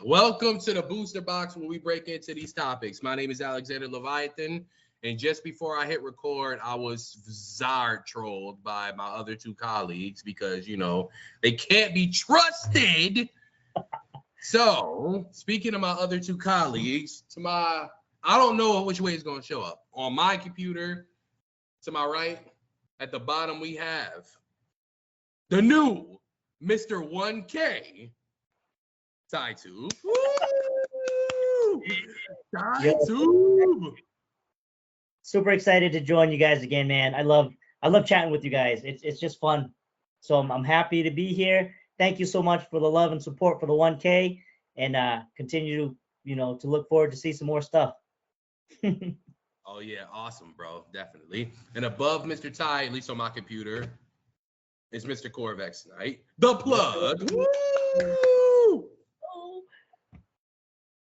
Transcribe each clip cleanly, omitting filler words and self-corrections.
Welcome to the Booster Box where we break into these topics. My name is Alexander Leviathan, and just before I hit record, I was Zard trolled by my other two colleagues because, you know, they can't be trusted. So, speaking of my other two colleagues, I don't know which way it's going to show up. On my computer, to my right, at the bottom, we have the new Mr. 1K, ThaiTube. Woo! ThaiTube. Super excited to join you guys again, man. I love chatting with you guys. It's just fun. So I'm happy to be here. Thank you so much for the love and support for the 1K, and continue to look forward to see some more stuff. Oh yeah, awesome, bro. Definitely. And above Mr. Ty, at least on my computer, is Mr. Corvxnite. The plug. Woo!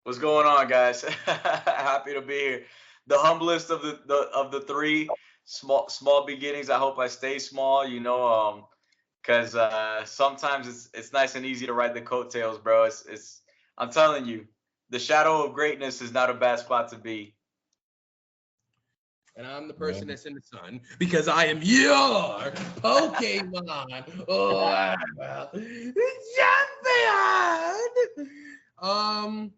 What's going on, guys? Happy to be here. The humblest of the three, small beginnings. I hope I stay small, because sometimes it's nice and easy to ride the coattails, bro. I'm telling you, the shadow of greatness is not a bad spot to be. And I'm the person that's in the sun because I am your Pokemon. Oh, champion.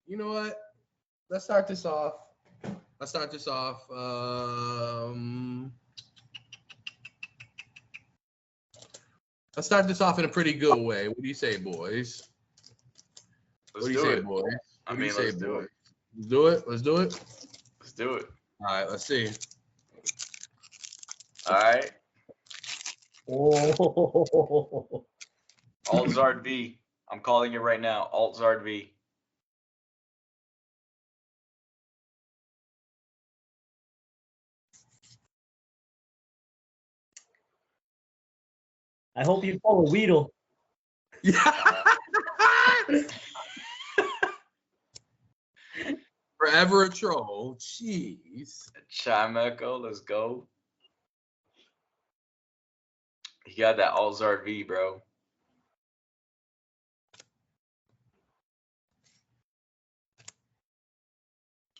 You know what? Let's start this off. Let's start this off in a pretty good way. What do you say, boys? Let's do it. Let's do it. Let's do it. Let's do it. All right, let's see. All right. Oh. Alt Zard V. I'm calling it right now. Alt Zard V. I hope you follow Weedle. Yeah. Forever a troll. Jeez. Chimeco, let's go. He got that Alt Zard V, bro.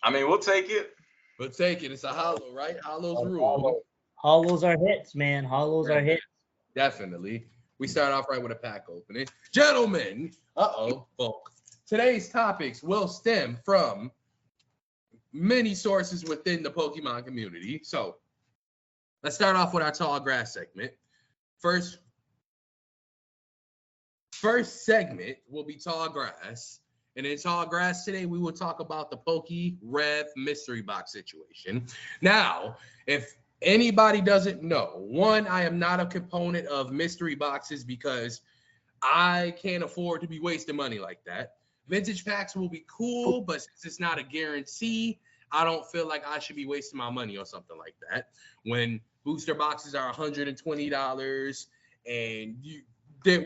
I mean, we'll take it. We'll take it. It's a hollow, right? Hollow's rule. Hollows are hits, man. Hollows are hits. Definitely. We start off right with a pack opening. Gentlemen, folk. Today's topics will stem from many sources within the Pokemon community. So let's start off with our tall grass segment. First segment will be tall grass. And in tall grass today, we will talk about the PokeRev mystery box situation. Now, if anybody doesn't know, one, I am not a component of mystery boxes because I can't afford to be wasting money like that. Vintage packs will be cool, but since it's not a guarantee, I don't feel like I should be wasting my money on something like that. When booster boxes are $120 and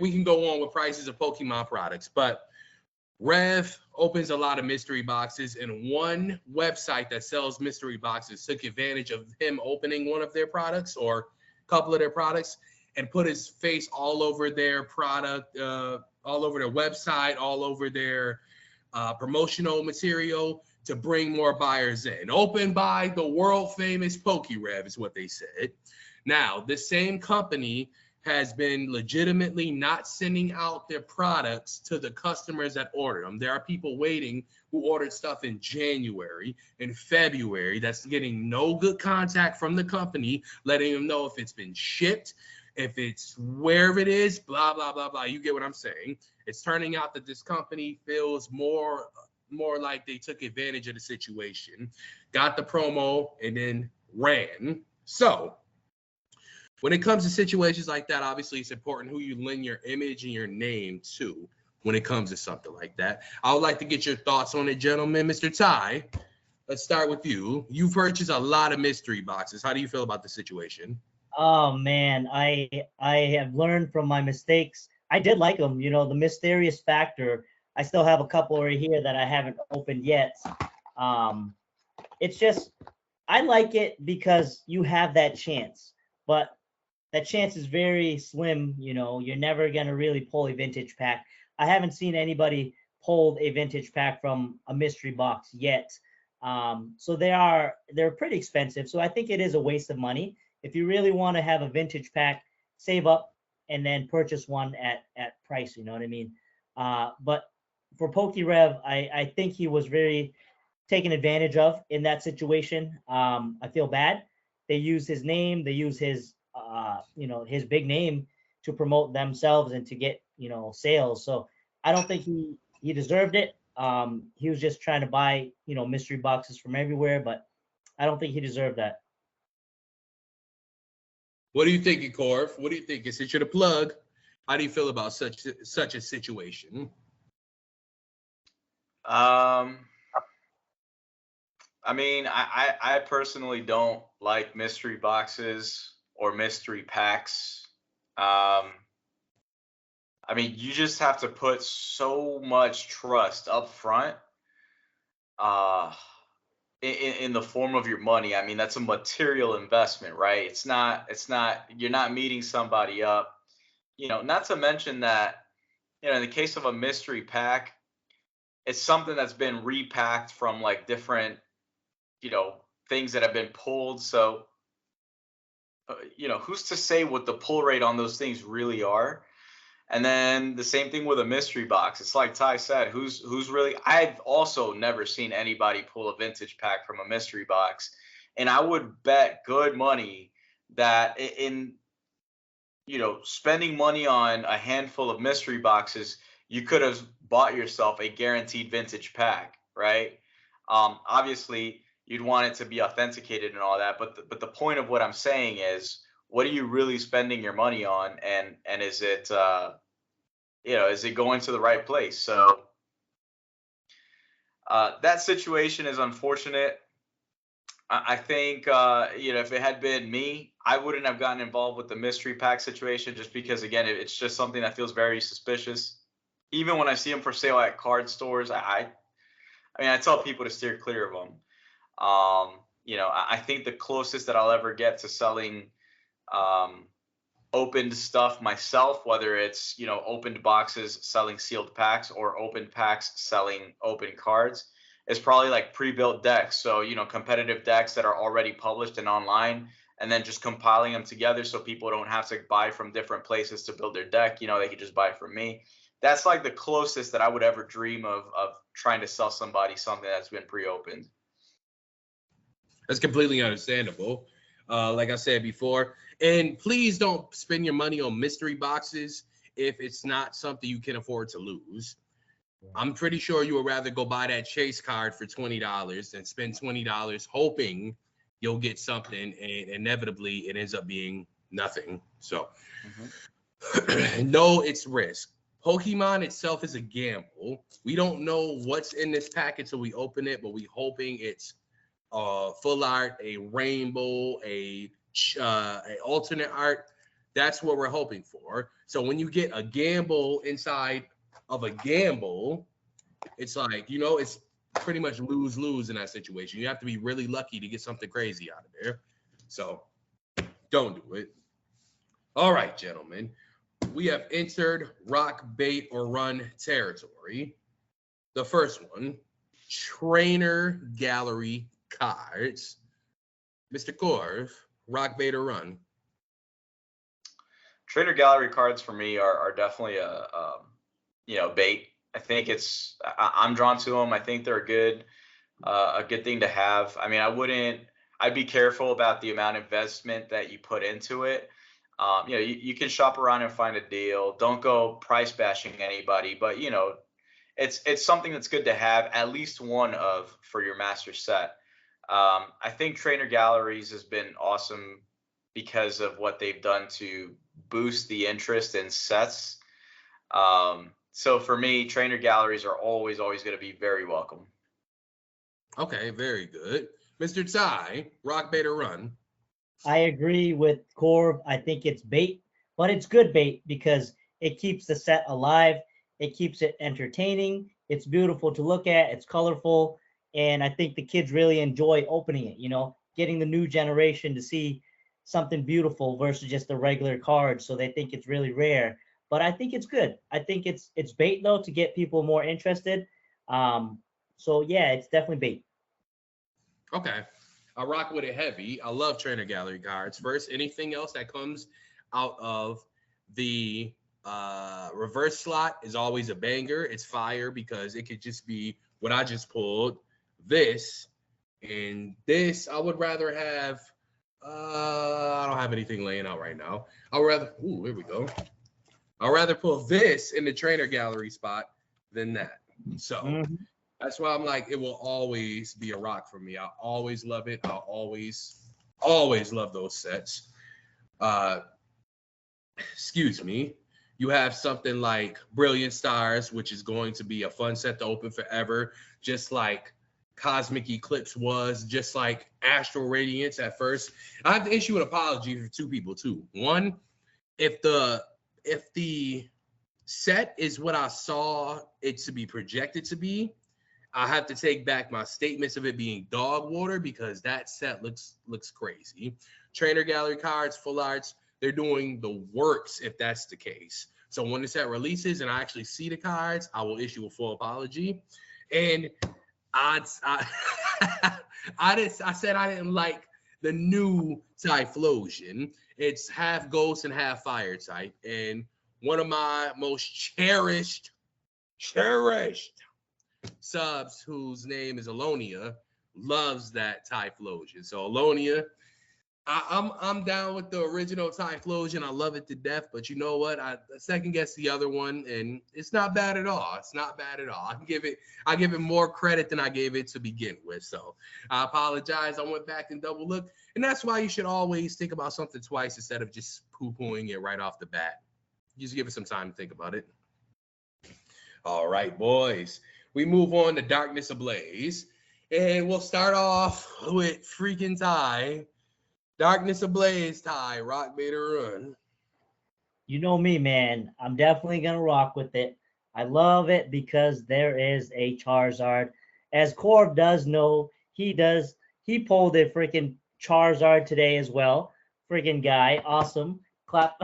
we can go on with prices of Pokemon products, but Rev opens a lot of mystery boxes, and one website that sells mystery boxes took advantage of him opening one of their products or a couple of their products and put his face all over their product, all over their website, all over their promotional material to bring more buyers in. Opened by the world famous PokeRev is what they said. Now, the same company has been legitimately not sending out their products to the customers that ordered them. There are people waiting who ordered stuff in January, in February, that's getting no good contact from the company, letting them know if it's been shipped, if it's wherever it is, blah, blah, blah, blah. You get what I'm saying? It's turning out that this company feels more like they took advantage of the situation, got the promo, and then ran. So when it comes to situations like that, obviously it's important who you lend your image and your name to when it comes to something like that. I would like to get your thoughts on it, gentlemen. Mr. Ty, let's start with you. You've purchased a lot of mystery boxes. How do you feel about the situation? Oh man, I have learned from my mistakes. I did like them, the mysterious factor. I still have a couple right here that I haven't opened yet. It's just, I like it because you have that chance, but that chance is very slim. You're never going to really pull a vintage pack. I haven't seen anybody pulled a vintage pack from a mystery box yet. So they're pretty expensive. So I think it is a waste of money. If you really want to have a vintage pack, save up and then purchase one at price. You know what I mean? But for PokeRev, I think he was very taken advantage of in that situation. I feel bad. They use his name. They use his his big name to promote themselves and to get sales. So I don't think he deserved it. He was just trying to buy mystery boxes from everywhere, but I don't think he deserved that. What do you think, Corv? What do you think? Is it your plug? How do you feel about such a situation? I mean, I personally don't like mystery boxes or mystery packs. I mean, you just have to put so much trust up front in the form of your money. I mean, that's a material investment, right? It's not, you're not meeting somebody up, not to mention that, in the case of a mystery pack, it's something that's been repacked from like different, things that have been pulled. So, who's to say what the pull rate on those things really are? And then the same thing with a mystery box. It's like Ty said, who's really, I've also never seen anybody pull a vintage pack from a mystery box. And I would bet good money that in spending money on a handful of mystery boxes, you could have bought yourself a guaranteed vintage pack, right? Obviously, you'd want it to be authenticated and all that, but the point of what I'm saying is, what are you really spending your money on, and is it is it going to the right place? So that situation is unfortunate. I think if it had been me, I wouldn't have gotten involved with the mystery pack situation, just because, again, it's just something that feels very suspicious. Even when I see them for sale at card stores, I tell people to steer clear of them. I think the closest that I'll ever get to selling opened stuff myself, whether it's opened boxes selling sealed packs or opened packs selling open cards, is probably like pre-built decks. So competitive decks that are already published and online, and then just compiling them together so people don't have to buy from different places to build their deck. They can just buy from me. That's like the closest that I would ever dream of trying to sell somebody something that's been pre-opened. That's completely understandable. Like I said before, and please don't spend your money on mystery boxes if it's not something you can afford to lose. I'm pretty sure you would rather go buy that chase card for $20 than spend $20 hoping you'll get something, and inevitably it ends up being nothing. So, no, it's risk. Pokemon itself is a gamble. We don't know what's in this pack until we open it, but we hoping it's full art, a rainbow, a alternate art. That's what we're hoping for. So when you get a gamble inside of a gamble, it's like, it's pretty much lose-lose in that situation. You have to be really lucky to get something crazy out of there. So don't do it. All right, gentlemen. We have entered rock, bait, or run territory. The first one, trainer gallery cards. Mr. Corv, rock, bait, or run? Trainer gallery cards for me are definitely a bait. I think I'm drawn to them. I think they're a good thing to have. I mean, I'd be careful about the amount of investment that you put into it. You can shop around and find a deal. Don't go price bashing anybody, but it's something that's good to have at least one of for your master set. I think Trainer Galleries has been awesome because of what they've done to boost the interest in sets. So for me, Trainer Galleries are always going to be very welcome. Okay, very good. Mr. Ty, rock, bait, or run? I agree with Corv. I think it's bait, but it's good bait because it keeps the set alive. It keeps it entertaining. It's beautiful to look at. It's colorful. And I think the kids really enjoy opening it, getting the new generation to see something beautiful versus just a regular card. So they think it's really rare. but I think it's good. I think it's bait though to get people more interested. So yeah, it's definitely bait. Okay. I rock with it heavy. I love trainer gallery cards. First, anything else that comes out of the reverse slot is always a banger. It's fire because it could just be what I just pulled, this, and this. I would rather have, I don't have anything laying out right now. I'd rather, ooh, here we go. I'd rather pull this in the trainer gallery spot than that. So that's why I'm like, it will always be a rock for me. I'll always love it. I'll always love those sets. Excuse me. You have something like Brilliant Stars, which is going to be a fun set to open forever, just like Cosmic Eclipse was, just like Astral Radiance at first. I have to issue an apology for two people too. One, if the set is what I saw it to be projected to be, I have to take back my statements of it being dog water because that set looks crazy. Trainer gallery cards, full arts, they're doing the works if that's the case. So when the set releases and I actually see the cards, I will issue a full apology. And I said I didn't like the new Typhlosion. It's half ghost and half fire type. And one of my most cherished subs, whose name is Alonia, loves that Typhlosion. So Alonia, I'm down with the original Typhlosion. I love it to death, but you know what? I second guess the other one, and it's not bad at all. It's not bad at all. I give it more credit than I gave it to begin with. So I apologize. I went back and double looked, and that's why you should always think about something twice instead of just poo-pooing it right off the bat. Just give it some time to think about it. All right, boys. We move on to Darkness Ablaze, and we'll start off with freaking Ty. Darkness Ablaze, Ty, rock, bait, or run. You know me, man. I'm definitely gonna rock with it. I love it because there is a Charizard. As Corv does know, he pulled a freaking Charizard today as well. Freaking guy, awesome. Clap.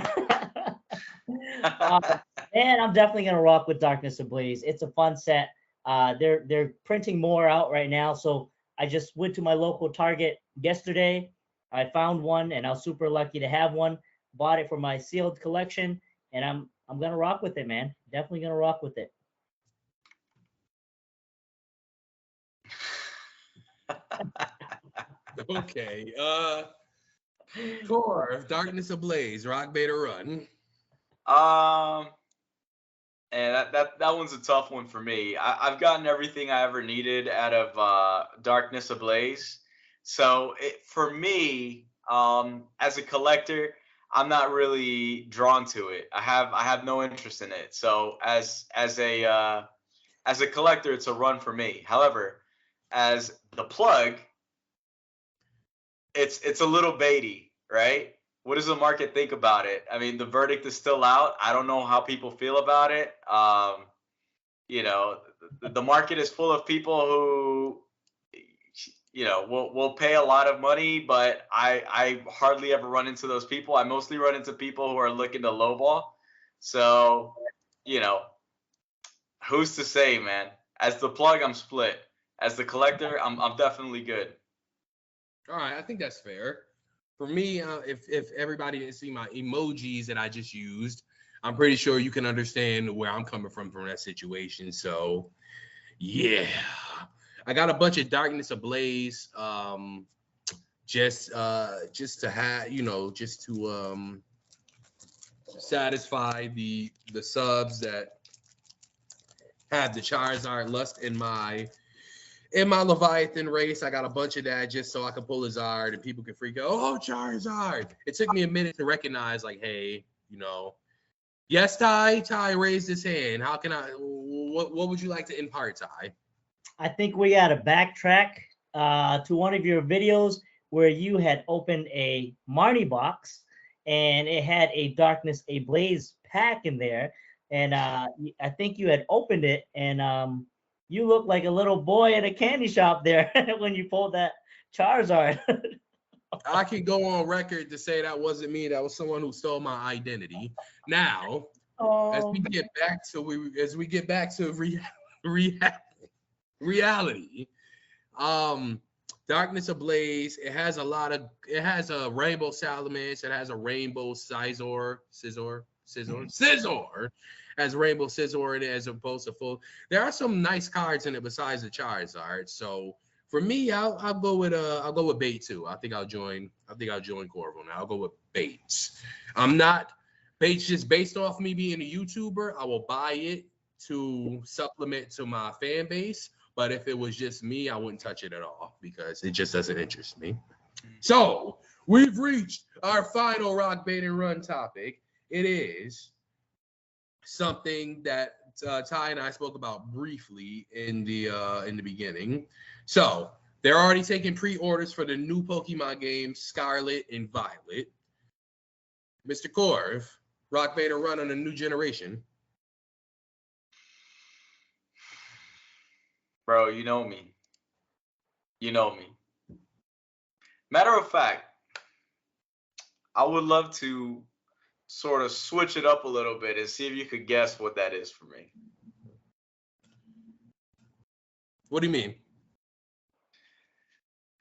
And I'm definitely gonna rock with Darkness Ablaze. It's a fun set. They're printing more out right now, so I just went to my local Target yesterday. I found one, and I was super lucky to have one. Bought it for my sealed collection, and I'm gonna rock with it, man. Definitely gonna rock with it. Okay. Corv, Darkness Ablaze, rock, bait, or run. And that one's a tough one for me. I've gotten everything I ever needed out of Darkness Ablaze. So for me, as a collector, I'm not really drawn to it. I have no interest in it. So as a collector, it's a run for me. However, as the plug, it's a little baity, right? What does the market think about it? I mean, the verdict is still out. I don't know how people feel about it. You know, the market is full of people who, you know, will pay a lot of money, but I hardly ever run into those people. I mostly run into people who are looking to lowball. So, you know, who's to say, man? As the plug, I'm split. As the collector, I'm definitely good. All right, I think that's fair. For me, if everybody didn't see my emojis that I just used, I'm pretty sure you can understand where I'm coming from that situation. So, yeah, I got a bunch of Darkness Ablaze, just to have, you know, just to satisfy the subs that have the Charizard lust in my Leviathan race. I got a bunch of that just so I can pull a Zard and people can freak out. Oh, Charizard. It took me a minute to recognize, like, hey, you know, yes, Ty raised his hand. How can I, what would you like to impart, Ty? I think we got to backtrack to one of your videos where you had opened a Marnie box and it had a Darkness Ablaze pack in there. And I think you had opened it and you look like a little boy at a candy shop there when you pulled that Charizard. I can go on record to say that wasn't me. That was someone who stole my identity. Now, as Oh, we get back to reality, Darkness Ablaze, it has a rainbow salamence, it has a rainbow scizor, has rainbow scizor in it as opposed to full. There are some nice cards in it besides the Charizard. So for me, I'll go with bait too. I think I'll join Corvo now. I'll go with baits. I'm not baits just based off me being a YouTuber. I will buy it to supplement to my fan base. But if it was just me, I wouldn't touch it at all because it just doesn't interest me. So we've reached our final rock bait and run topic. It is something that Ty and I spoke about briefly in the beginning. So they're already taking pre-orders for the new Pokemon games, Scarlet and Violet. Mr. Corv, rock bait or run on a new generation. Bro, you know me. Matter of fact, I would love to sort of switch it up a little bit and see if you could guess what that is for me. What do you mean?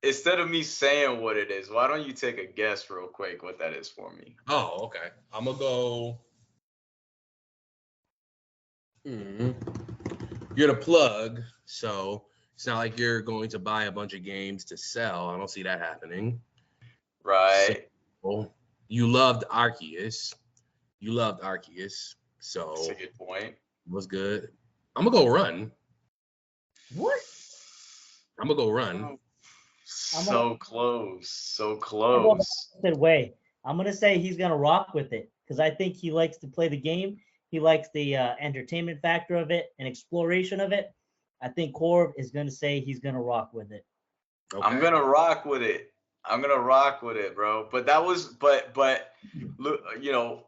Instead of me saying what it is, why don't you take a guess real quick what that is for me? Oh, okay. I'm gonna go. You're the plug, so it's not like you're going to buy a bunch of games to sell. I don't see that happening. Right. So, you loved Arceus. So That's a good point. what's good? I'm gonna go run. what? I'm gonna go run. So close. Opposite way. I'm gonna say he's gonna rock with it because I think he likes to play the game. He likes the entertainment factor of it and exploration of it. I think Corv is gonna say he's gonna rock with it. Okay. I'm gonna rock with it. Bro. But that was, but you know,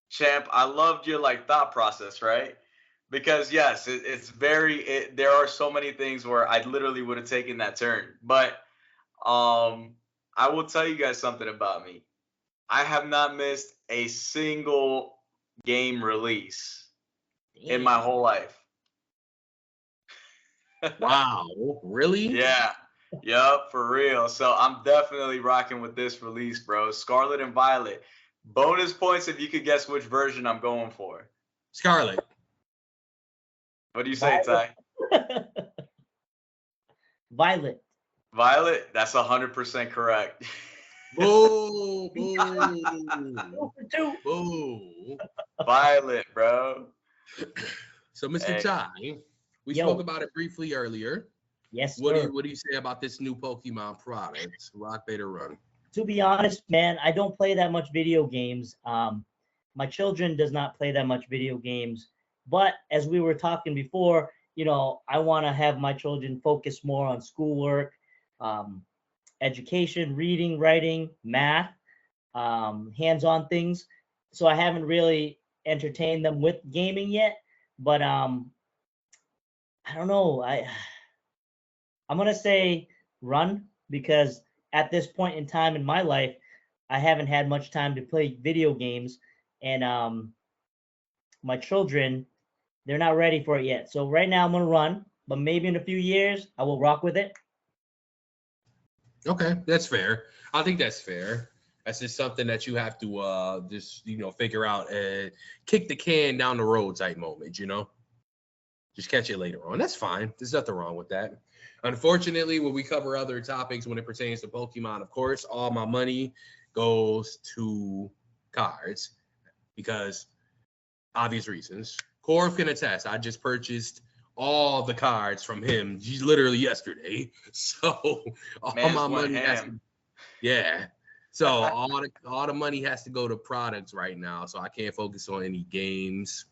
champ, I loved your like thought process, right? Because yes, it's very. There are so many things where I literally would have taken that turn, but I will tell you guys something about me. I have not missed a single game release in my whole life. Wow, really? Yeah. Yup, for real. So I'm definitely rocking with this release, bro. Scarlet and Violet. Bonus points if you could guess which version I'm going for. Scarlet. What do you say, Ty? Violet. Violet? That's 100% correct. Boo, boo, 2 boo. Violet, bro. So, Mr. Hey. Ty, we Yo. spoke about it briefly earlier. Yes, What sir. do you say about this new Pokemon product, Rock Bait or Run? To be honest, man, I don't play that much video games. My children does not play that much video games. But as we were talking before, I want to have my children focus more on schoolwork, education, reading, writing, math, hands-on things. So I haven't really entertained them with gaming yet. But I don't know. I'm gonna say run because at this point in time in my life, I haven't had much time to play video games, and my children, they're not ready for it yet. So right now I'm gonna run, but maybe in a few years I will rock with it. Okay, that's fair. I think that's fair. That's just something that you have to figure out and kick the can down the road type moment, Just catch it later on. That's fine. There's nothing wrong with that. Unfortunately, when we cover other topics when it pertains to Pokemon, of course, all my money goes to cards because obvious reasons. Corv can attest. I just purchased all the cards from him literally yesterday. So all my money has to, yeah. So all the money has to go to products right now. So I can't focus on any games.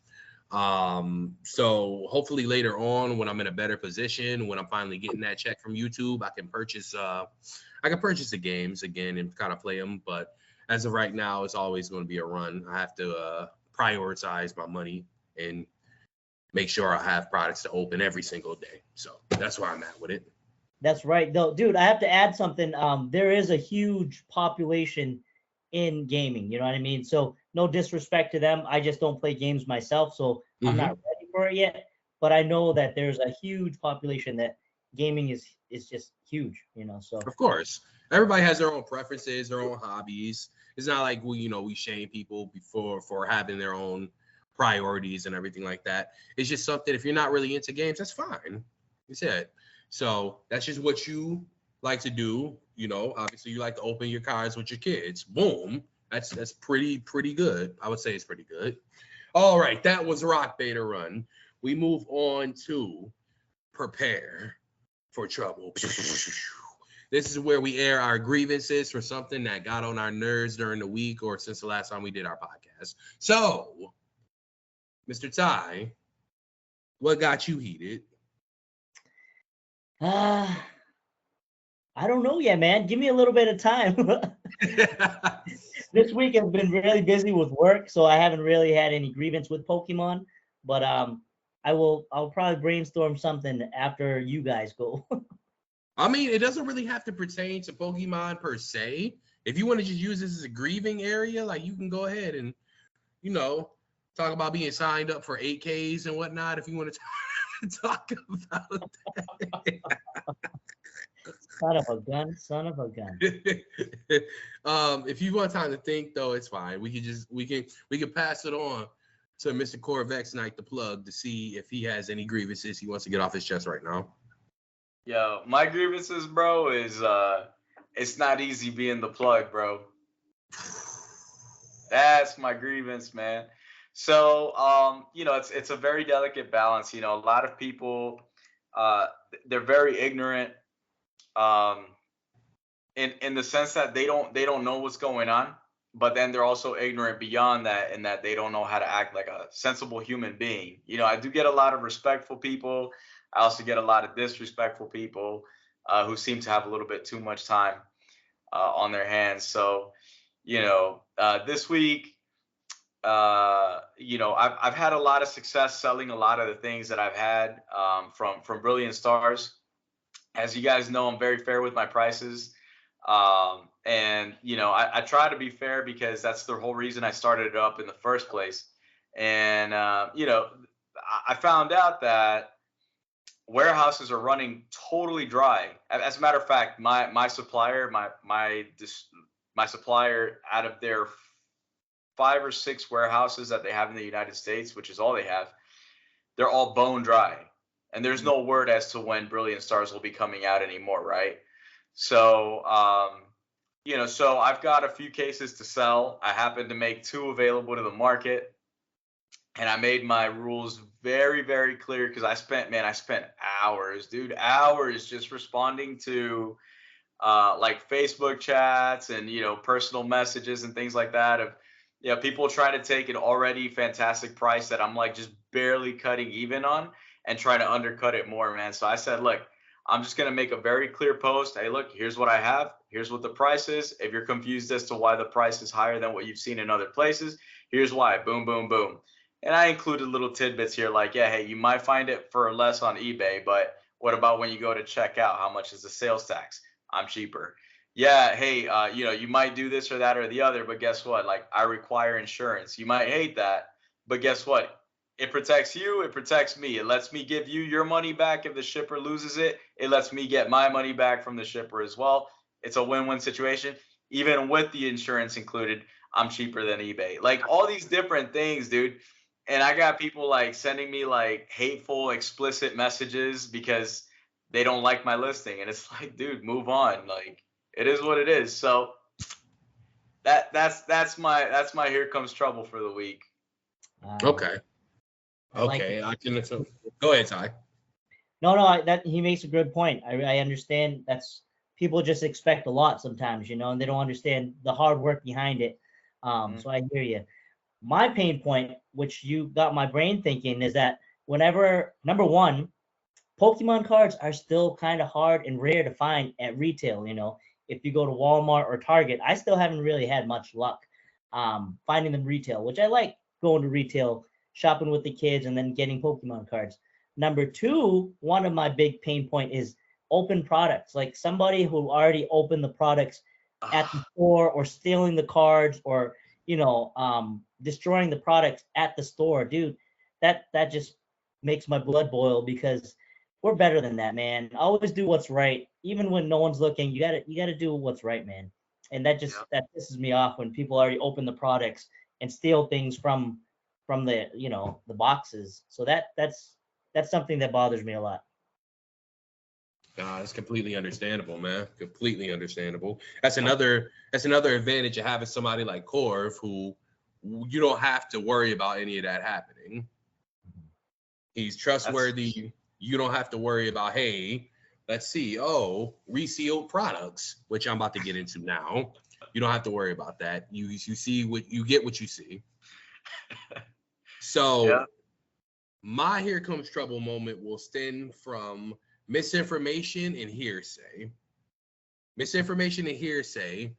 So hopefully later on when I'm in a better position, when I'm finally getting that check from YouTube, I can purchase the games again and kind of play them. But as of right now, it's always going to be a run. I have to prioritize my money and make sure I have products to open every single day. So that's where I'm at with it. That's right, though, dude. I have to add something. There is a huge population in gaming. You know what I mean? So no disrespect to them. I just don't play games myself, so I'm not ready for it yet. But I know that there's a huge population that gaming is just huge, you know. So Of course, everybody has their own preferences, their own hobbies. It's not like we shame people before for having their own priorities and everything like that. It's just something, if you're not really into games, that's fine. You said. So that's just what you like to do. You know, obviously you like to open your cards with your kids. Boom. That's pretty good. I would say it's pretty good. All right, that was Rock Beta Run. We move on to Prepare for Trouble. This is where we air our grievances for something that got on our nerves during the week or since the last time we did our podcast. So, Mr. Ty, what got you heated? I don't know yet, man. Give me a little bit of time. This week I've been really busy with work, so I haven't really had any grievance with Pokemon. But I'll probably brainstorm something after you guys go. I mean, it doesn't really have to pertain to Pokemon per se. If you want to just use this as a grieving area, like, you can go ahead and, you know, talk about being signed up for 8Ks and whatnot. If you want to talk about that. Son of a gun, son of a gun. If you want time to think, though, it's fine. We can pass it on to Mr. Corvxnite, the plug, to see if he has any grievances he wants to get off his chest right now. Yo, my grievances, bro, is it's not easy being the plug, bro. That's my grievance, man. So, you know, it's a very delicate balance. You know, a lot of people, they're very ignorant, in the sense that they don't know what's going on, but then they're also ignorant beyond that, in that they don't know how to act like a sensible human being. You know, I do get a lot of respectful people. I also get a lot of disrespectful people who seem to have a little bit too much time on their hands. So, you know, this week, you know, I've had a lot of success selling a lot of the things that I've had from Brilliant Stars. As you guys know, I'm very fair with my prices. And, you know, I try to be fair because that's the whole reason I started it up in the first place. And, you know, I found out that warehouses are running totally dry. As a matter of fact, my supplier, my supplier, out of their 5 or 6 warehouses that they have in the United States, which is all they have, they're all bone dry. And there's no word as to when Brilliant Stars will be coming out anymore, right? So, you know, so I've got a few cases to sell. I happen to make 2 available to the market. And I made my rules very, very clear because I spent hours, hours just responding to like Facebook chats and, you know, personal messages and things like that of, you know, people trying to take an already fantastic price that I'm like just barely cutting even on and try to undercut it more, man. So I said, look, I'm just going to make a very clear post. Hey, look, here's what I have. Here's what the price is. If you're confused as to why the price is higher than what you've seen in other places, here's why. Boom, boom, boom. And I included little tidbits here like, yeah, hey, you might find it for less on eBay, but what about when you go to check out? How much is the sales tax? I'm cheaper. Yeah, hey, you know, you might do this or that or the other, but guess what? Like, I require insurance. You might hate that, but guess what? It protects you. It protects me. It lets me give you your money back if the shipper loses it. It lets me get my money back from the shipper as well. It's a win-win situation. Even with the insurance included, I'm cheaper than eBay. Like, all these different things, dude. And I got people like sending me like hateful, explicit messages because they don't like my listing. And it's like, dude, move on. Like, it is what it is. So that's my here comes trouble for the week. Okay. Okay. I can go ahead, Ty. No, that he makes a good point. I understand that's people just expect a lot sometimes, you know, and they don't understand the hard work behind it. So I hear you. My pain point, which you got my brain thinking, is that whenever, number one, Pokemon cards are still kind of hard and rare to find at retail. You know, if you go to Walmart or Target, I still haven't really had much luck finding them retail, which I like going to retail, shopping with the kids, and then getting Pokemon cards. Number two, one of my big pain point is open products, like somebody who already opened the products at the store or stealing the cards or destroying the products at the store, dude, that just makes my blood boil, because we're better than that, man. Always do what's right, even when no one's looking. You gotta do what's right, man. And that pisses me off when people already open the products and steal things from the boxes. So that's something that bothers me a lot. It's completely understandable, man. Completely understandable. That's another advantage of having somebody like Corv, who you don't have to worry about any of that happening. He's trustworthy. You don't have to worry about, hey, let's see, resealed products, which I'm about to get into now. You don't have to worry about that. You see what you get, what you see. So my here comes trouble moment will stem from misinformation and hearsay. Misinformation and hearsay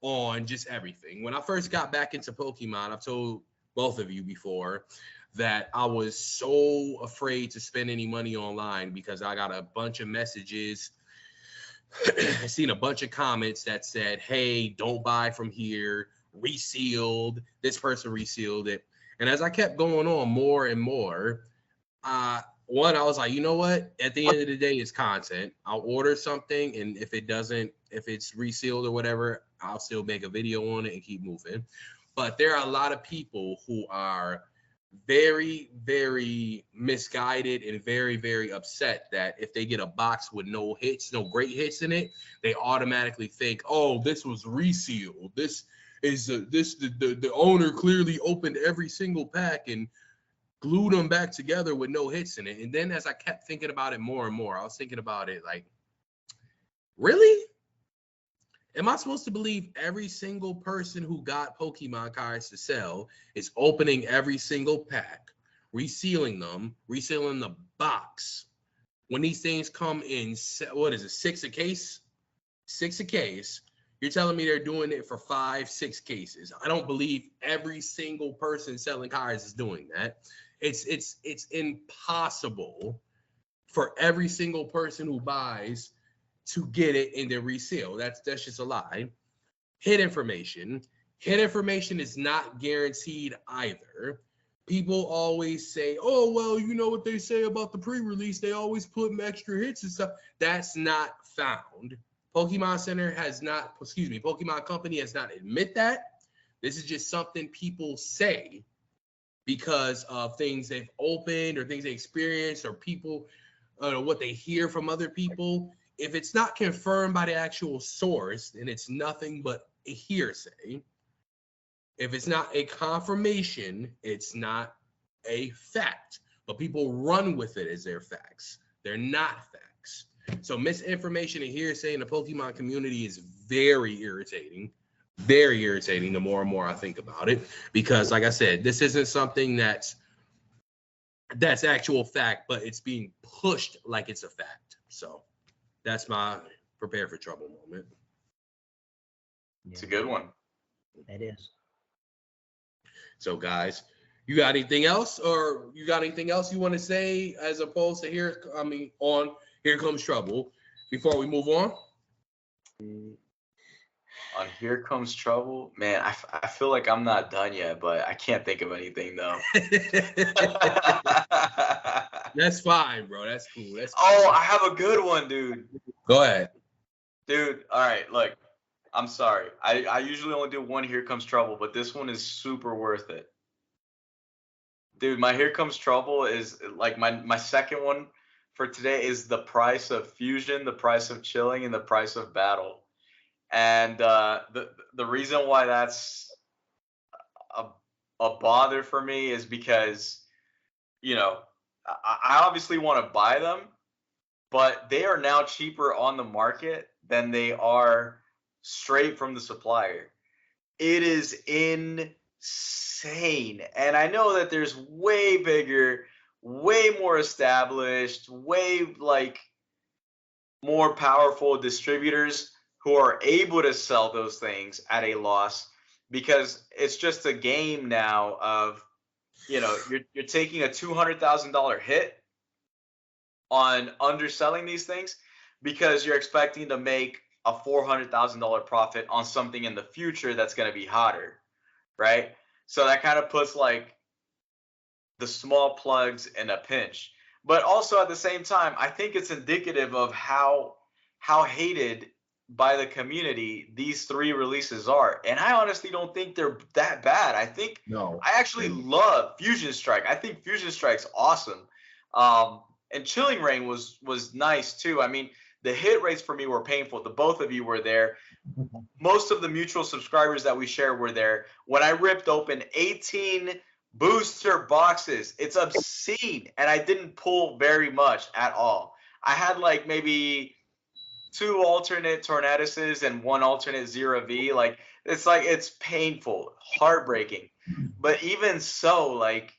on just everything. When I first got back into Pokemon, I've told both of you before that I was so afraid to spend any money online because I got a bunch of messages. I seen a bunch of comments that said, hey, don't buy from here, resealed, this person resealed it. And as I kept going on more and more, I was like, you know what? At the end of the day, it's content. I'll order something, and if it's resealed or whatever, I'll still make a video on it and keep moving. But there are a lot of people who are very, very misguided and very, very upset that if they get a box with no great hits in it, they automatically think, oh, this was resealed. This is the owner clearly opened every single pack and glued them back together with no hits in it. And then as I kept thinking about it more and more, I was thinking about it like, really? Am I supposed to believe every single person who got Pokemon cards to sell is opening every single pack, resealing the box? When these things come in, what is it, 6 a case? 6 a case. You're telling me they're doing it for 5, 6 cases. I don't believe every single person selling cards is doing that. It's impossible for every single person who buys to get it in their resale. That's just a lie. Hit information is not guaranteed either. People always say, oh, well, you know what they say about the pre-release, they always put extra hits and stuff. That's not found. Pokemon Company has not admit that. This is just something people say because of things they've opened or things they experienced or people, what they hear from other people. If it's not confirmed by the actual source, then it's nothing but a hearsay. If it's not a confirmation, it's not a fact. But people run with it as their facts. They're not facts. So misinformation and hearsay in the Pokemon community is very irritating. Very irritating the more and more I think about it. Because like I said, this isn't something that's actual fact, but it's being pushed like it's a fact. So that's my prepare for trouble moment. It's a good one. It is. So guys, you got anything else you want to say as opposed to Here Comes Trouble before we move on? On Here Comes Trouble, man, I feel like I'm not done yet, but I can't think of anything though. That's fine, bro. That's cool. Oh, I have a good one, dude. Go ahead. Dude, all right, look, I'm sorry. I usually only do one Here Comes Trouble, but this one is super worth it. Dude, my Here Comes Trouble is like my second one for today is the price of fusion, the price of chilling, and the price of battle. And the reason why that's a bother for me is because, I obviously want to buy them, but they are now cheaper on the market than they are straight from the supplier. It is insane. And I know that there's way bigger, way more established, way more powerful distributors who are able to sell those things at a loss, because it's just a game now of, you're taking a $200,000 hit on underselling these things because you're expecting to make a $400,000 profit on something in the future that's going to be hotter. right? So that kind of puts like the small plugs in a pinch. But also at the same time, I think it's indicative of how hated by the community these three releases are. And I honestly don't think they're that bad. No. I actually love Fusion Strike. I think Fusion Strike's awesome. And Chilling Reign was nice too. I mean, the hit rates for me were painful. The both of you were there. Most of the mutual subscribers that we share were there. When I ripped open 18 booster boxes, it's obscene, and I didn't pull very much at all. I had like maybe 2 alternate Tornaduses and 1 alternate Zero V. Like it's painful, heartbreaking. But even so, like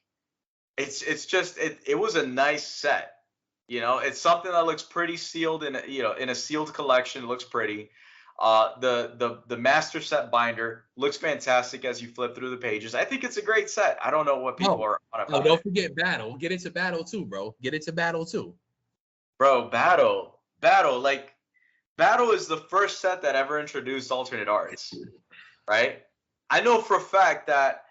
it's just it was a nice set. You know, it's something that looks pretty sealed in in a sealed collection. It looks pretty. The master set binder looks fantastic as you flip through the pages. I think it's a great set. I don't know what people are on about. Don't forget Battle. Get into Battle too, bro. Get into Battle too. Bro, Battle. Like, Battle is the first set that ever introduced alternate arts, right? I know for a fact that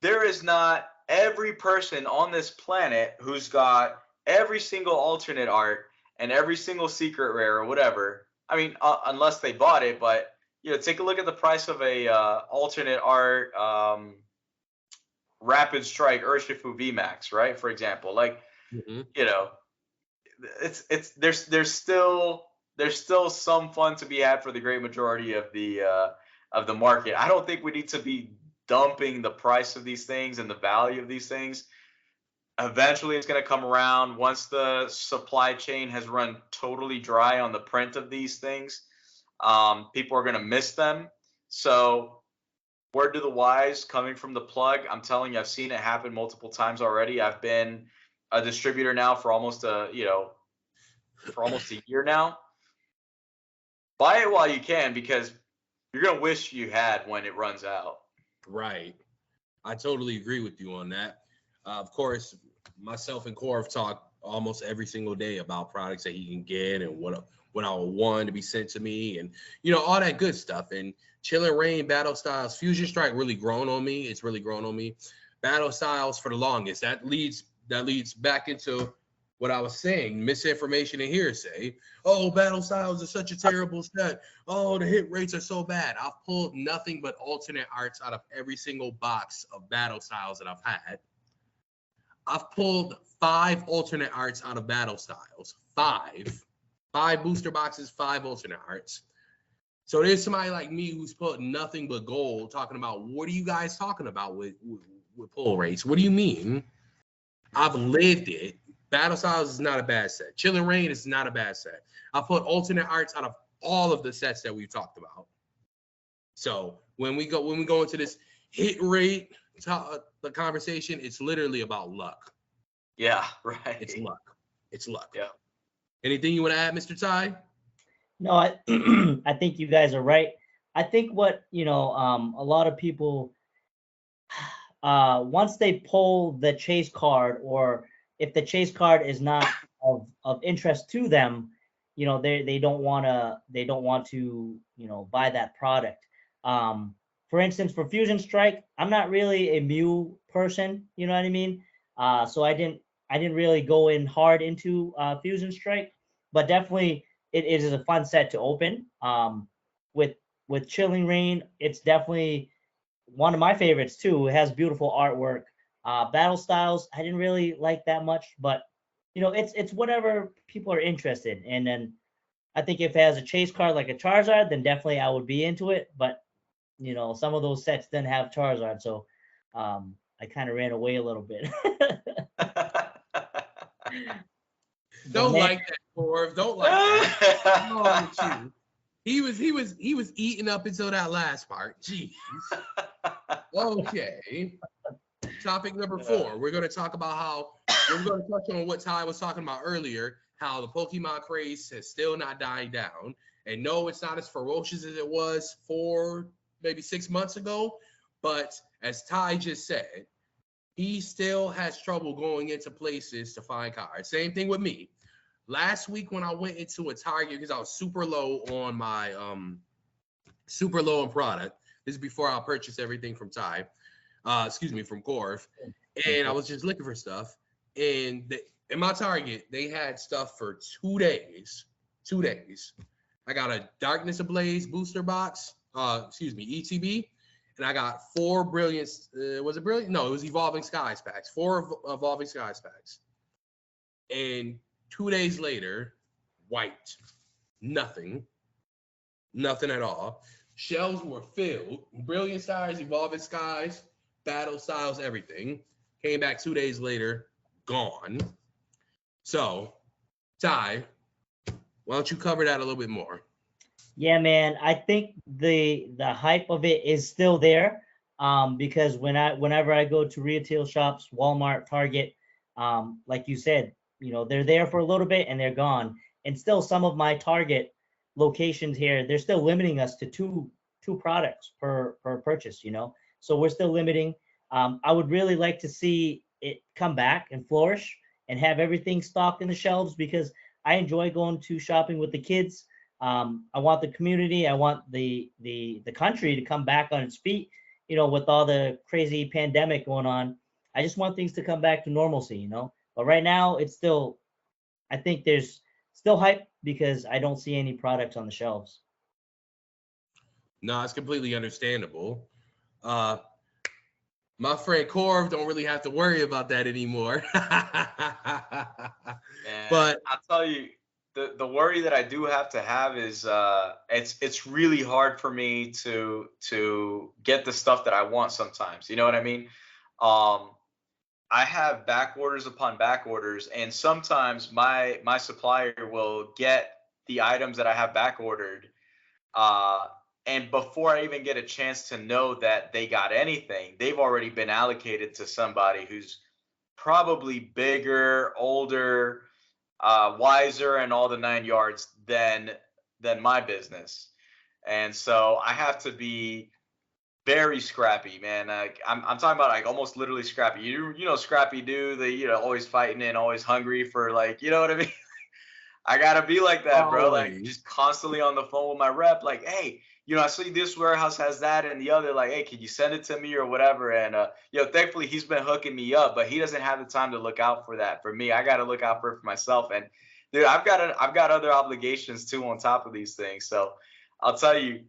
there is not every person on this planet who's got every single alternate art and every single secret rare or whatever. I mean, unless they bought it, but take a look at the price of a alternate art Rapid Strike Urshifu VMAX, right? For example, like there's still some fun to be had for the great majority of the market. I don't think we need to be dumping the price of these things and the value of these things. Eventually it's going to come around once the supply chain has run totally dry on the print of these things. People are going to miss them. So word to the wise coming from the plug, I'm telling you, I've seen it happen multiple times already. I've been a distributor now for almost a year now. Buy it while you can, because you're going to wish you had when it runs out. Right. I totally agree with you on that. Of course, myself and Corv talk almost every single day about products that he can get and what I would want to be sent to me, and all that good stuff. And Chilling Reign, Battle Styles, Fusion Strike really grown on me. It's really grown on me. Battle Styles for the longest. That leads back into what I was saying, misinformation and hearsay. Oh, Battle Styles is such a terrible set. Oh, the hit rates are so bad. I've pulled nothing but alternate arts out of every single box of Battle Styles that I've had. I've pulled 5 alternate arts out of Battle Styles. 5 booster boxes, 5 alternate arts. So there's somebody like me who's put nothing but gold talking about, what are you guys talking about with pull rates? What do you mean? I've lived it. Battle Styles is not a bad set. Chilling Reign is not a bad set. I put alternate arts out of all of the sets that we've talked about. So when we go into this hit rate the conversation, it's literally about luck. Yeah, right. It's luck. Yeah. Anything you want to add, Mr. Ty? No, I think you guys are right. I think what a lot of people once they pull the chase card, or if the chase card is not of interest to them, they don't want to buy that product. For instance, for Fusion Strike, I'm not really a Mew person, you know what I mean? So I didn't really go in hard into Fusion Strike, but definitely it is a fun set to open. With Chilling Reign, it's definitely one of my favorites too. It has beautiful artwork. Battle Styles, I didn't really like that much, but it's whatever people are interested in. And then I think if it has a chase card like a Charizard, then definitely I would be into it. But some of those sets didn't have Charizard, so I kind of ran away a little bit. Don't like that, Corv. Don't like that. What's wrong with you? He was eating up until that last part. Jeez. Okay. Topic number 4. We're going to talk about we're going to touch on what Ty was talking about earlier, how the Pokemon craze is still not dying down. And no, it's not as ferocious as it was 4, maybe 6 months ago. But as Ty just said, he still has trouble going into places to find cards. Same thing with me. Last week when I went into a Target, because I was super low on my product. This is before I purchased everything from Ty. excuse me, from Corv, and I was just looking for stuff, and in my Target they had stuff for 2 days. 2 days. I got a Darkness Ablaze booster box, excuse me, ETB, and I got 4 Brilliance. Was it Brilliant? No, it was Evolving Skies packs. 4 Evolving Skies packs. And 2 days later, white. Nothing at all. Shelves were filled. Brilliant Stars, Evolving Skies, Battle Styles, everything. Came back 2 days later, gone. So, Ty, why don't you cover that a little bit more? Yeah, man. I think the hype of it is still there. Because whenever I go to retail shops, Walmart, Target, like you said, they're there for a little bit and they're gone. And still some of my Target locations here, they're still limiting us to two products per purchase, So we're still limiting. I would really like to see it come back and flourish and have everything stocked in the shelves, because I enjoy going to shopping with the kids. I want the community, I want the country to come back on its feet, with all the crazy pandemic going on. I just want things to come back to normalcy, But right now, it's still, I think there's still hype because I don't see any products on the shelves. No, it's completely understandable. My friend Corv don't really have to worry about that anymore. But I'll tell you, the worry that I do have to have is it's really hard for me to get the stuff that I want sometimes. You know what I mean? I have back orders upon back orders, and sometimes my supplier will get the items that I have back ordered, and before I even get a chance to know that they got anything, they've already been allocated to somebody who's probably bigger, older, wiser, and all the 9 yards than my business. And so I have to be very scrappy, man. Like I'm talking about like almost literally scrappy. You know Scrappy Doo, the always fighting and always hungry for, like, you know what I mean? I gotta be like that, bro. Like just constantly on the phone with my rep, like, hey, I see this warehouse has that and the other, like, hey, can you send it to me or whatever? And thankfully he's been hooking me up, but he doesn't have the time to look out for that. For me, I gotta look out for it for myself. And dude, I've got other obligations too on top of these things. So I'll tell you,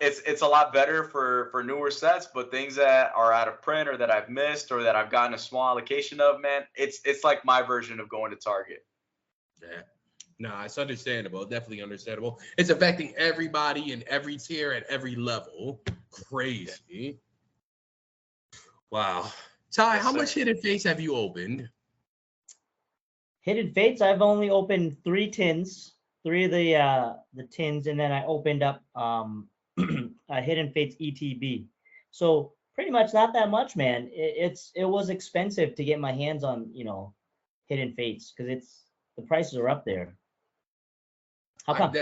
it's a lot better for newer sets, but things that are out of print or that I've missed or that I've gotten a small allocation of, man, it's like my version of going to Target. Yeah. No, it's understandable. Definitely understandable. It's affecting everybody in every tier at every level. Crazy. Wow. Ty, how much Hidden Fates have you opened? Hidden Fates, I've only opened 3 tins, 3 of the tins, and then I opened up a Hidden Fates ETB. So pretty much not that much, man. It was expensive to get my hands on, Hidden Fates, because the prices are up there. How come?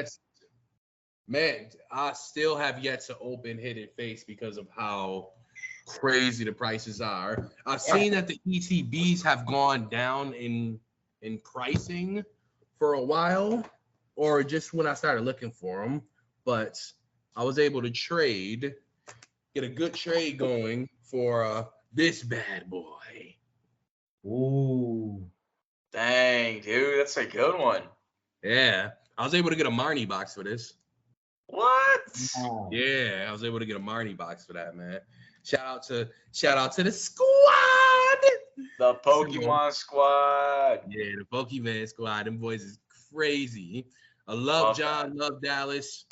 Man, I still have yet to open Hidden Fates because of how crazy the prices are. I've seen that the ETBs have gone down in pricing for a while, or just when I started looking for them. But I was able to get a good trade going for this bad boy. Ooh. Dang, dude, that's a good one. Yeah. I was able to get a Marnie box for this. What? Wow. Yeah, I was able to get a Marnie box for that, man. Shout out to the squad. The Pokemon squad. Yeah, the Pokemon squad. Them boys is crazy. I love John, love Dallas.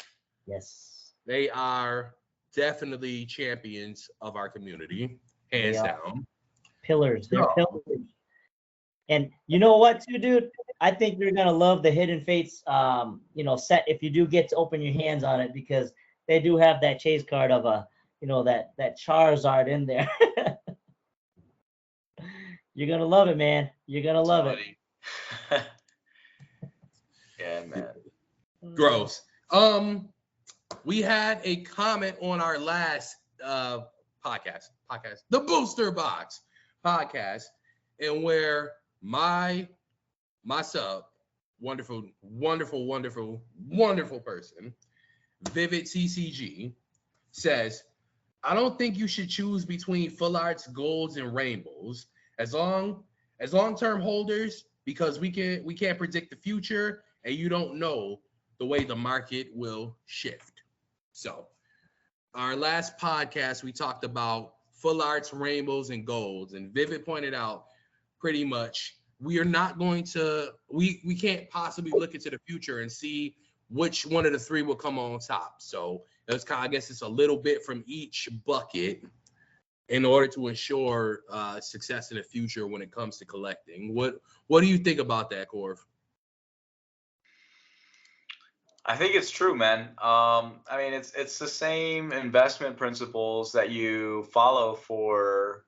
Yes. They are definitely champions of our community, hands down. Pillars. They're pillars. And you know what, too, dude? I think you're gonna love the Hidden Fates, set if you do get to open your hands on it, because they do have that chase card of that Charizard in there. You're gonna love it, man. You're gonna love it. Yeah, man. Gross. We had a comment on our last podcast, the Booster Box podcast, and where my sub, wonderful person, Vivid TCG, says, I don't think you should choose between full arts, golds, and rainbows as long-term holders, because we can't predict the future, and you don't know the way the market will shift. So, our last podcast we talked about full arts, rainbows, and golds, and Vivid pointed out pretty much we are not going to we can't possibly look into the future and see which one of the three will come on top. So it's kind of, I guess it's a little bit from each bucket in order to ensure success in the future when it comes to collecting. What do you think about that, Corv? I think it's true, man. I mean, it's the same investment principles that you follow for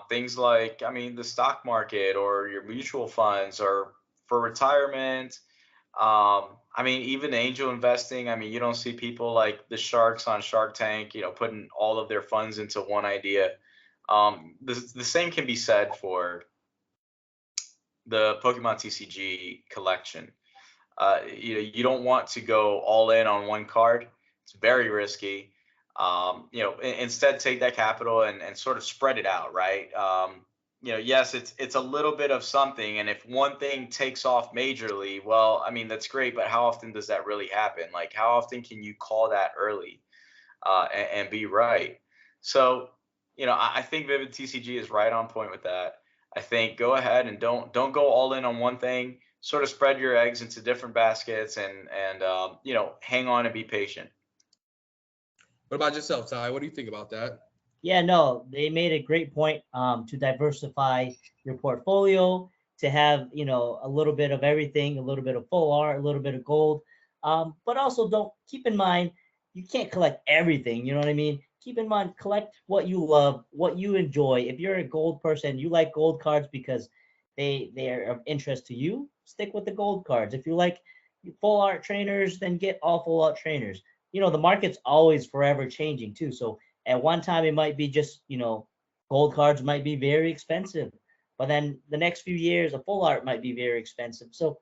things like, I mean, the stock market or your mutual funds or for retirement. I mean, even angel investing. I mean, you don't see people like the sharks on Shark Tank, putting all of their funds into one idea. The same can be said for the Pokemon TCG collection. You don't want to go all in on one card. It's very risky. Instead take that capital and sort of spread it out, right? Yes, it's a little bit of something, and if one thing takes off majorly, well, I mean, that's great, but how often does that really happen? Like, how often can you call that early and be right? So, I think Vivid TCG is right on point with that. I think go ahead and don't go all in on one thing. Sort of spread your eggs into different baskets and hang on and be patient. What about yourself, Ty? What do you think about that? Yeah, no, they made a great point to diversify your portfolio, to have, a little bit of everything, a little bit of full art, a little bit of gold. But also don't keep in mind, you can't collect everything. You know what I mean? Keep in mind, collect what you love, what you enjoy. If you're a gold person, you like gold cards because they are of interest to you, stick with the gold cards. If you like full art trainers, then get all full art trainers. The market's always forever changing too. So at one time it might be just, gold cards might be very expensive, but then the next few years a full art might be very expensive. So,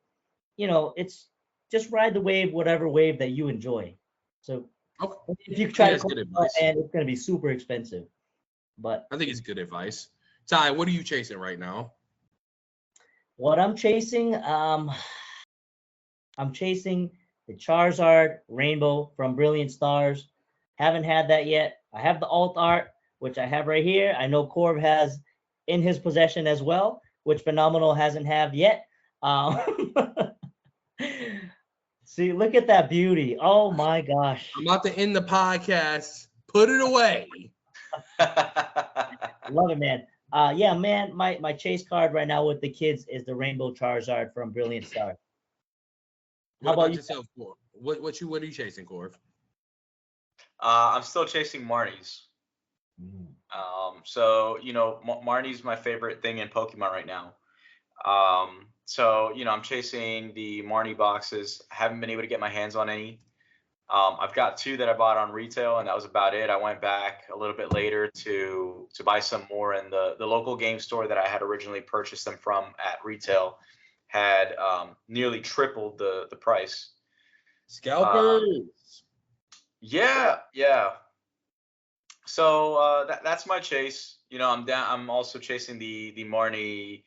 it's just ride the wave, whatever wave that you enjoy. So if you try to collect and it's going to be super expensive, but I think it's good advice. Ty, what are you chasing right now? What I'm chasing, I'm chasing the Charizard Rainbow from Brilliant Stars. Haven't had that yet. I have the alt art, which I have right here. I know Corv has in his possession as well, which Phenomenal hasn't had yet. See, look at that beauty. Oh my gosh. I'm about to end the podcast. Put it away. Love it, man. Yeah, man, my chase card right now with the kids is the Rainbow Charizard from Brilliant Star. How about yourself, Corv? What are you chasing, Corv? I'm still chasing Marnies. So Marnie's my favorite thing in Pokemon right now. So I'm chasing the Marnie boxes. I haven't been able to get my hands on any. I've got 2 that I bought on retail, and that was about it. I went back a little bit later to buy some more, and the local game store that I had originally purchased them from at retail had nearly tripled the price. Scalpers. Yeah. So that's my chase. I'm also chasing the Marnie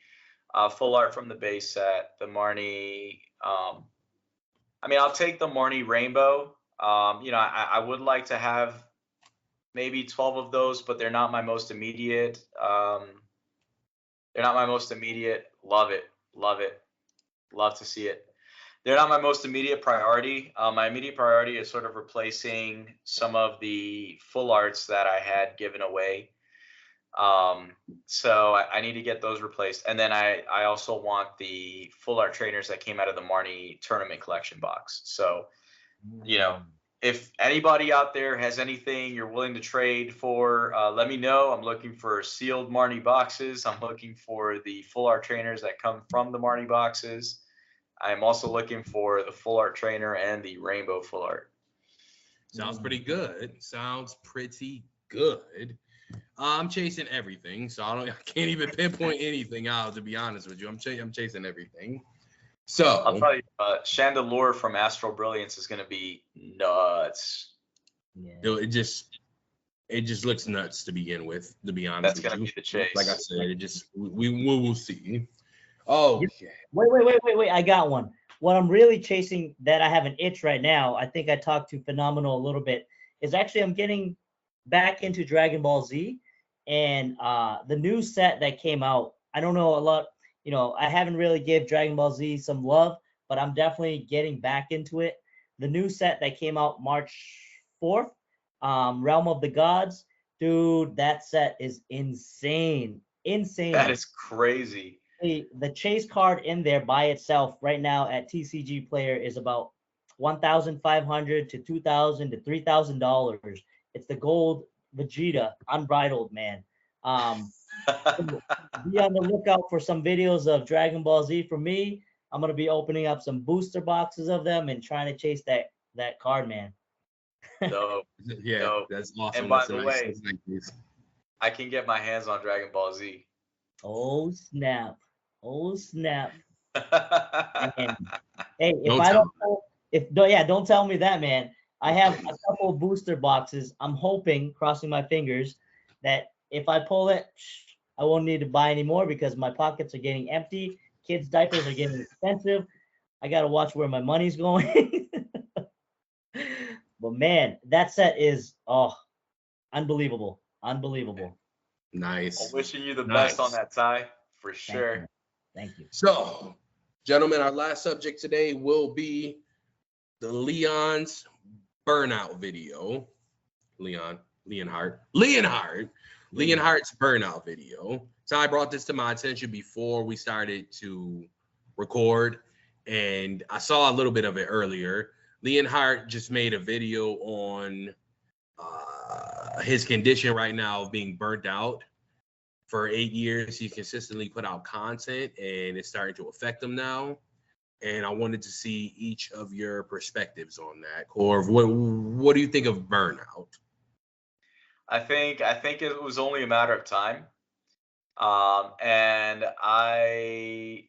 full art from the base set. The Marnie. I mean, I'll take the Marnie Rainbow. I would like to have maybe 12 of those, but they're not my most immediate. They're not my most immediate. Love it. Love to see it. They're not my most immediate priority. My immediate priority is sort of replacing some of the full arts that I had given away. So I need to get those replaced. And then I also want the full art trainers that came out of the Marnie tournament collection box. So, if anybody out there has anything you're willing to trade for, let me know. I'm looking for sealed Marnie boxes. I'm looking for the full art trainers that come from the Marnie boxes. I'm also looking for the full art trainer and the rainbow full art. Sounds pretty good. I'm chasing everything, so I can't even pinpoint anything out, to be honest with you. I'm chasing everything. So I'll tell you, Chandelure from Astral Brilliance is going to be nuts. Yeah. It just it just looks nuts to begin with, to be honest That's with gonna you. be the chase. Like I said, it just we will see. Oh, okay. Wait. I got one. What I'm really chasing that I have an itch right now, I think I talked to Phenomenal a little bit, is actually I'm getting back into Dragon Ball Z and the new set that came out. I don't know a lot, I haven't really give Dragon Ball Z some love, but I'm definitely getting back into it. The new set that came out March 4th, Realm of the Gods, dude, that set is insane. Insane. That is crazy. The chase card in there by itself right now at TCG Player is about $1,500 to $2,000 to $3,000. It's the gold Vegeta Unbridled, man. Be on the lookout for some videos of Dragon Ball Z from me. I'm gonna be opening up some booster boxes of them and trying to chase that card, man. Dope. Yeah, Dope. that's awesome. And by That's the nice. way, That's nice. I can get my hands on Dragon Ball Z. Oh snap! Oh snap! And, hey, if Don't I tell don't, don't tell me that, man. I have a couple of booster boxes. I'm hoping, crossing my fingers, that if I pull it, I won't need to buy any more because my pockets are getting empty. Kids' diapers are getting expensive. I gotta watch where my money's going. But man, that set is unbelievable, unbelievable. Nice. I'm wishing you the Nice. best on that, Ty, for Thank sure. you. Thank you. So, gentlemen, our last subject today will be the Leon's burnout video. Leonhardt's burnout video. So I brought this to my attention before we started to record, and I saw a little bit of it earlier. Leonhardt just made a video on his condition right now of being burnt out. For 8 years, he consistently put out content, and it's starting to affect him now. And I wanted to see each of your perspectives on that. Corv, what do you think of burnout? I think it was only a matter of time, and I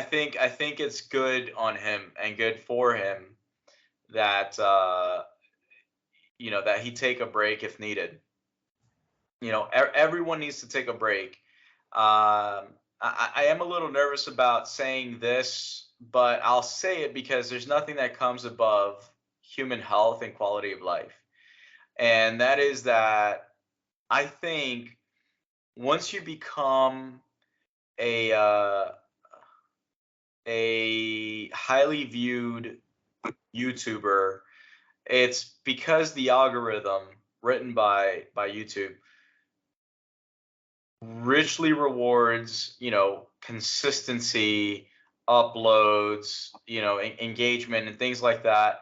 think it's good on him and good for him that that he take a break if needed. Everyone needs to take a break. I am a little nervous about saying this, but I'll say it because there's nothing that comes above human health and quality of life. And that is that I think once you become a highly viewed YouTuber, it's because the algorithm written by YouTube richly rewards, consistency, uploads, engagement and things like that,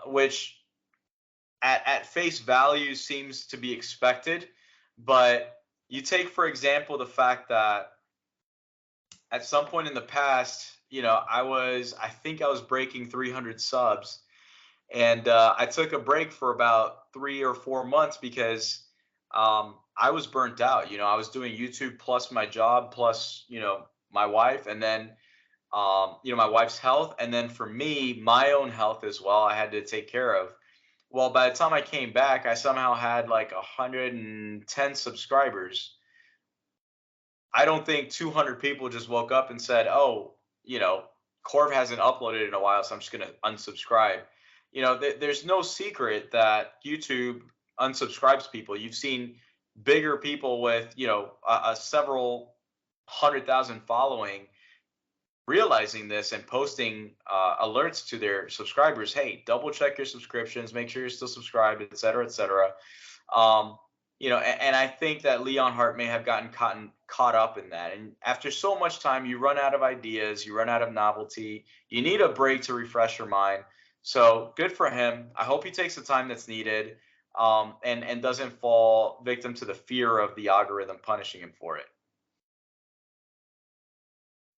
which at face value seems to be expected. But you take, for example, the fact that at some point in the past, I think I was breaking 300 subs, and I took a break for about 3 or 4 months because I was burnt out. I was doing YouTube plus my job plus, my wife, and then, my wife's health. And then for me, my own health as well, I had to take care of. Well, by the time I came back, I somehow had like 110 subscribers. I don't think 200 people just woke up and said, oh, Corv hasn't uploaded in a while, so I'm just going to unsubscribe. There's no secret that YouTube unsubscribes people. You've seen bigger people with, a several 100,000 following realizing this and posting alerts to their subscribers. Hey, double check your subscriptions, make sure you're still subscribed, et cetera, et cetera. And I think that Leonhardt may have gotten caught up in that. And after so much time, you run out of ideas, you run out of novelty. You need a break to refresh your mind. So good for him. I hope he takes the time that's needed, and doesn't fall victim to the fear of the algorithm punishing him for it.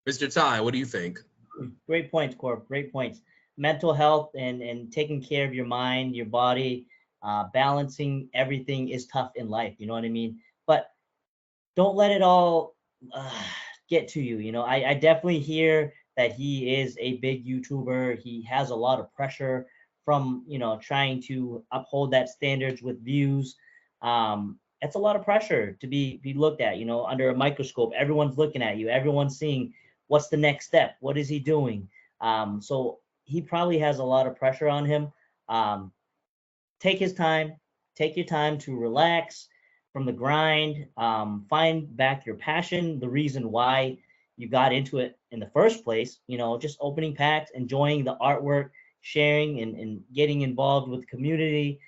Mr. Ty, what do you think? Great points, Corp. Great points. Mental health and taking care of your mind, your body, balancing everything is tough in life. You know what I mean? But don't let it all get to you. I definitely hear that he is a big YouTuber. He has a lot of pressure from, you know, trying to uphold that standards with views. It's a lot of pressure to be looked at, you know, under a microscope. Everyone's looking at you. Everyone's seeing what's the next step. What is he doing? So he probably has a lot of pressure on him. Take his time. Take your time to relax from the grind. Find back your passion, the reason why you got into it in the first place. You know, just opening packs, enjoying the artwork, sharing and getting involved with the community.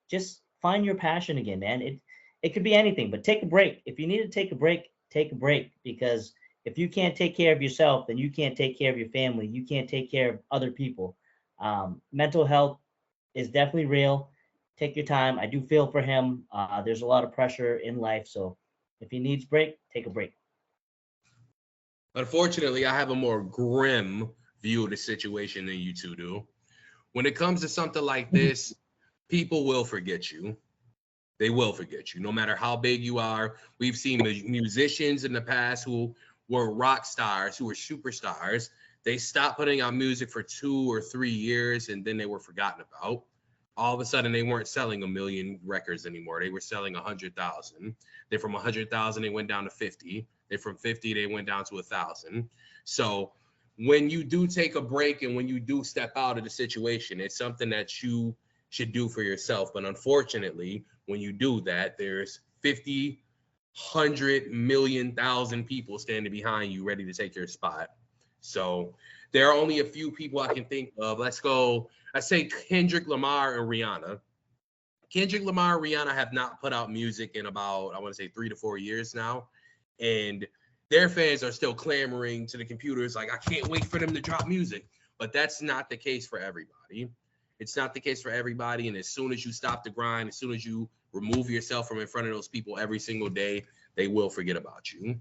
Just find your passion again, man. It could be anything, but take a break. If you need to take a break, because if you can't take care of yourself, then you can't take care of your family. You can't take care of other people. Mental health is definitely real. Take your time. I do feel for him. There's a lot of pressure in life, so if he needs break, take a break. Unfortunately, I have a more grim view of the situation than you two do. When it comes to something like this, people will forget you. They will forget you, no matter how big you are. We've seen musicians in the past who were rock stars, who were superstars. They stopped putting out music for 2 or 3 years, and then they were forgotten about. All of a sudden, they weren't selling 1 million records anymore. They were selling 100,000. Then from 100,000, they went down to 50. Then from 50, they went down to 1,000. So when you do take a break and when you do step out of the situation, it's something that you should do for yourself. But unfortunately, when you do that, there's 50, 100 million, 1,000 people standing behind you ready to take your spot. So there are only a few people I can think of. Let's say Kendrick Lamar and Rihanna. Kendrick Lamar and Rihanna have not put out music in about, I want to say 3 to 4 years now. And their fans are still clamoring to the computers like, I can't wait for them to drop music. But that's not the case for everybody. It's not the case for everybody. And as soon as you stop the grind, as soon as you remove yourself from in front of those people every single day, they will forget about you.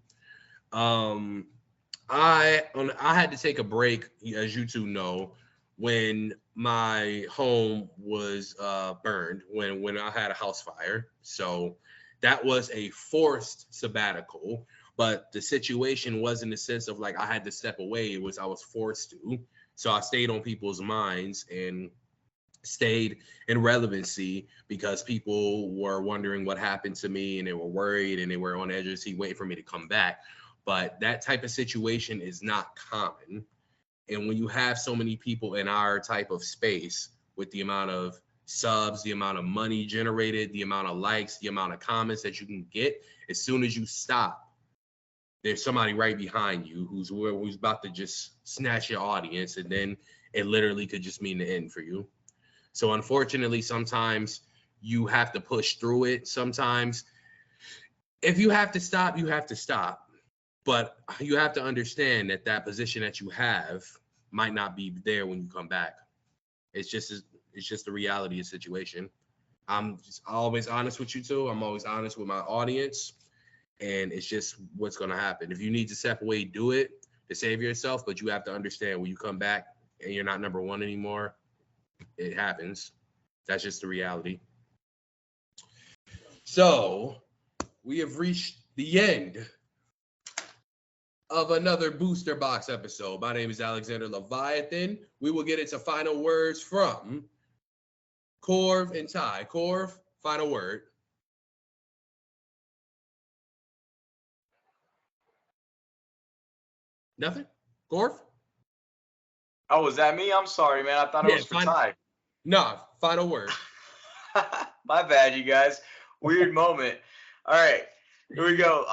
I had to take a break, as you two know, when my home was burned, when I had a house fire. So that was a forced sabbatical, but the situation was in the sense of like I had to step away. I was forced to. So I stayed on people's minds and stayed in relevancy because people were wondering what happened to me and they were worried and they were on the edge of the seat waiting for me to come back. But that type of situation is not common. And when you have so many people in our type of space with the amount of subs, the amount of money generated, the amount of likes, the amount of comments that you can get, as soon as you stop, there's somebody right behind you who's about to just snatch your audience, and then it literally could just mean the end for you. So unfortunately, sometimes you have to push through it. Sometimes if you have to stop, you have to stop. But you have to understand that that position that you have might not be there when you come back. It's just the reality of the situation. I'm just always honest with you too. I'm always honest with my audience. And it's just what's going to happen. If you need to step away, do it to save yourself. But you have to understand when you come back and you're not number one anymore, it happens. That's just the reality. So we have reached the end of another Booster Box episode. My name is Alexander Leviathan. We will get into final words from Corv and Ty. Corv, final word. Nothing? Corv? Oh, was that me? I'm sorry, man. I thought it was for Ty. No, final word. My bad, you guys. Weird moment. All right. Here we go.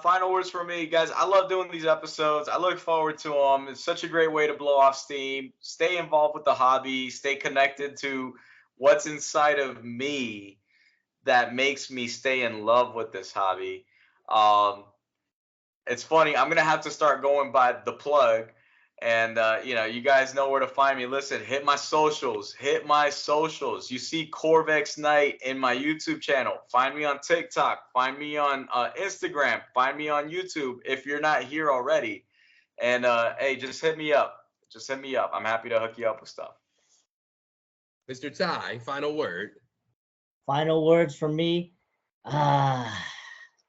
Final words for me, guys. I love doing these episodes. I look forward to them. It's such a great way to blow off steam, stay involved with the hobby, stay connected to what's inside of me that makes me stay in love with this hobby. It's funny. I'm going to have to start going by the plug. And, you guys know where to find me. Listen, hit my socials. You see Corvxnite in my YouTube channel. Find me on TikTok. Find me on Instagram. Find me on YouTube if you're not here already. And, hey, just hit me up. I'm happy to hook you up with stuff. Mr. Ty, final word. Final words from me.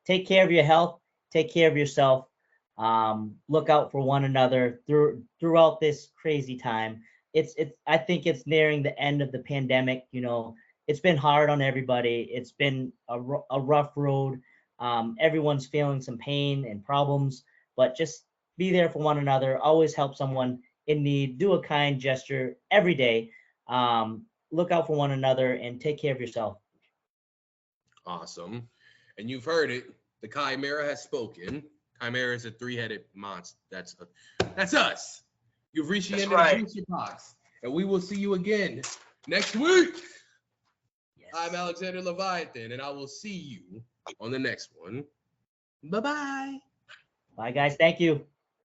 Take care of your health. Take care of yourself. Look out for one another throughout this crazy time. I think it's nearing the end of the pandemic. You know, it's been hard on everybody. It's been a rough road. Everyone's feeling some pain and problems, but just be there for one another. Always help someone in need. Do a kind gesture every day. Look out for one another and take care of yourself. Awesome. And you've heard it. The Chimera has spoken. Chimera is a three-headed monster. That's us. You've reached the end of the Juicer Box, and we will see you again next week. Yes. I'm Alexander Leviathan, and I will see you on the next one. Bye-bye. Bye, guys. Thank you.